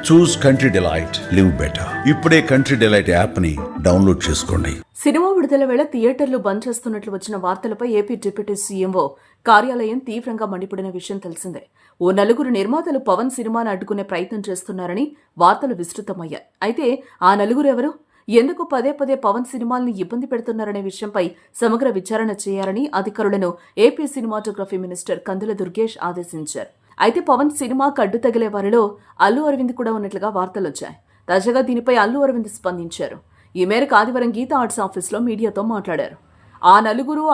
చూస్ country delight, live better. ఇప్పుడే country delight app ని download చేసుకోండి. సినిమా విడుదల వేళ థియేటర్లు బంద్ చేస్తున్నట్లు వచ్చిన వార్తలపై ఏపీ డిప్యూటీ సీఎంఓ కార్యాలయం తీవ్రంగా మండిపడిన విషయం తెలిసిందే. ఓ నలుగురు నిర్మాతలు పవన్ సినిమాను అడ్డుకునే ప్రయత్నం చేస్తున్నారని వార్తలు విస్తృతమయ్యాయి. అయితే ఆ నలుగురు ఎవరు, ఎందుకు పదే పదే పవన్ సినిమాల్ని ఇబ్బంది పెడుతున్నారనే విషయంపై సమగ్ర విచారణ చేయాలని అధికారులను ఏపీ సినిమాటోగ్రఫీ మినిస్టర్ కందుల దుర్గేష్ ఆదేశించారు. అయితే పవన్ సినిమాకు అడ్డు తగిలే వారిలో అల్లు అరవింద్ కూడా ఉన్నట్లుగా వార్తలొచ్చాయి. తాజాగా దీనిపై అల్లు అరవింద్ స్పందించారు. ఈ మేరకు ఆదివారం గీతా ఆర్ట్స్ ఆఫీస్లో మీడియాతో మాట్లాడారు. ఆ నలుగురు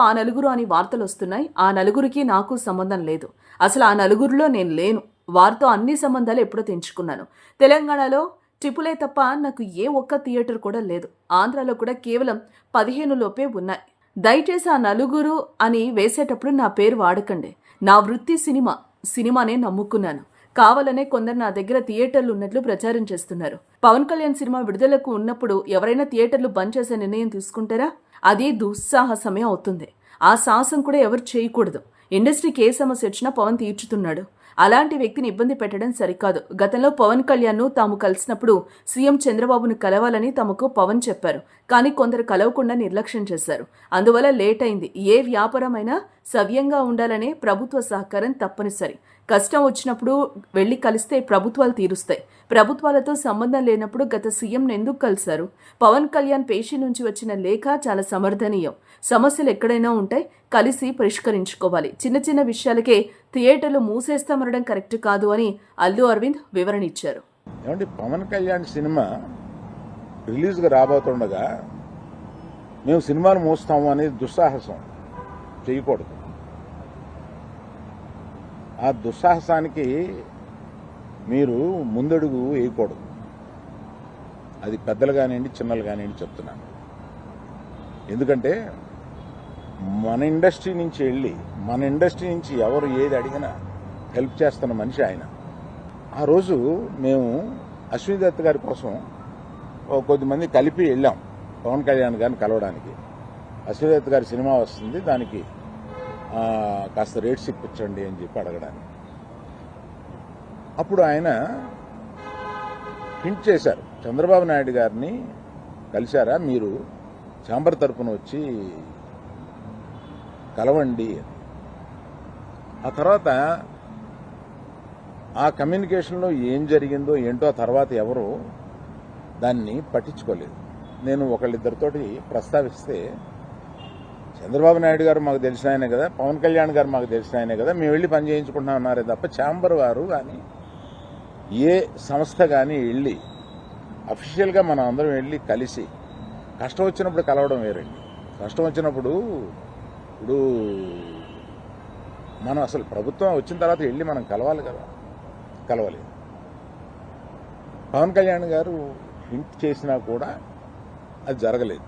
అని వార్తలు వస్తున్నాయి. ఆ నలుగురికి నాకు సంబంధం లేదు. అసలు ఆ నలుగురిలో నేను లేను. వారితో అన్ని సంబంధాలు ఎప్పుడో తెంచుకున్నాను. తెలంగాణలో ట్రిపులే తప్ప నాకు ఏ ఒక్క థియేటర్ కూడా లేదు. ఆంధ్రాలో కూడా కేవలం 15 లోపే ఉన్నాయి. దయచేసి ఆ నలుగురు అని వేసేటప్పుడు నా పేరు వాడకండి. నా వృత్తి సినిమానే నమ్ముకున్నాను. కావాలనే కొందరు నా దగ్గర థియేటర్లు ఉన్నట్లు ప్రచారం చేస్తున్నారు. పవన్ కళ్యాణ్ సినిమా విడుదలకు ఉన్నప్పుడు ఎవరైనా థియేటర్లు బంద్ చేసే నిర్ణయం తీసుకుంటారా? అది దుస్సాహసమే అవుతుంది. ఆ సాహసం కూడా ఎవరు చేయకూడదు. ఇండస్ట్రీకి ఏ సమస్య వచ్చినా పవన్ తీర్చుతున్నాడు. అలాంటి వ్యక్తిని ఇబ్బంది పెట్టడం సరికాదు. గతంలో పవన్ కళ్యాణ్ను తాము కలిసినప్పుడు సీఎం చంద్రబాబును కలవాలని తమకు పవన్ చెప్పారు. కానీ కొందరు కలవకుండా నిర్లక్ష్యం చేశారు. అందువల్ల లేట్ అయింది. ఏ వ్యాపారమైనా సవ్యంగా ఉండాలనే ప్రభుత్వ సహకారం తప్పనిసరి. కష్టం వచ్చినప్పుడు వెళ్లి కలిస్తే ప్రభుత్వాలు తీరుస్తాయి. ప్రభుత్వాలతో సంబంధం లేనప్పుడు గత సీఎంను ఎందుకు కలిశారు? పవన్ కళ్యాణ్ పేషి నుంచి వచ్చిన లేఖ చాలా సమర్థనీయం. సమస్యలు ఎక్కడైనా ఉంటాయి, కలిసి పరిష్కరించుకోవాలి. చిన్న చిన్న విషయాలకే థియేటర్లు మూసేస్తామనడం కరెక్ట్ కాదు అని అల్లు అరవింద్ వివరణ ఇచ్చారు. పవన్ కళ్యాణ్ సినిమా రిలీజ్గా రాబోతుండగా మేము సినిమాలు మూస్తాము అనేది దుస్సాహసం చేయకూడదు. ఆ దుస్సాహసానికి మీరు ముందడుగు వేయకూడదు. అది పెద్దలు కానివ్వండి, చిన్నలు కానివ్వండి చెప్తున్నాను. ఎందుకంటే మన ఇండస్ట్రీ నుంచి ఎవరు ఏది అడిగినా హెల్ప్ చేస్తున్న మనిషి ఆయన. ఆ రోజు మేము అశ్విని దత్ గారి కోసం కొద్దిమంది కలిపి వెళ్ళాం పవన్ కళ్యాణ్ గారిని కలవడానికి. అశ్విని దత్ గారి సినిమా వస్తుంది, దానికి కాస్త రేట్స్ ఇప్పించండి అని చెప్పి అడగడానికి. అప్పుడు ఆయన హింట్ చేశారు, చంద్రబాబు నాయుడు గారిని కలిశారా మీరు, ఛాంబర్ తరపున వచ్చి కలవండి. ఆ తర్వాత ఆ కమ్యూనికేషన్లో ఏం జరిగిందో ఏంటో ఆ తర్వాత ఎవరు దాన్ని పట్టించుకోలేదు. నేను ఒకళ్ళిద్దరితోటి ప్రస్తావిస్తే, చంద్రబాబు నాయుడు గారు మాకు తెలిసిన ఆయనే కదా, పవన్ కళ్యాణ్ గారు మాకు తెలిసిన ఆయనే కదా, మేము వెళ్ళి పని చేయించుకుంటున్నాం అన్నారే తప్ప ఛాంబర్ వారు కానీ ఏ సంస్థ కానీ వెళ్ళి అఫీషియల్గా మనం అందరం వెళ్ళి కలిసి కష్టం వచ్చినప్పుడు కలవడం వేరండి. కష్టం వచ్చినప్పుడు ఇప్పుడు మనం అసలు ప్రభుత్వం వచ్చిన తర్వాత వెళ్ళి మనం కలవాలి కదా, కలవలేదు. పవన్ కళ్యాణ్ గారు హింట్ చేసినా కూడా అది జరగలేదు.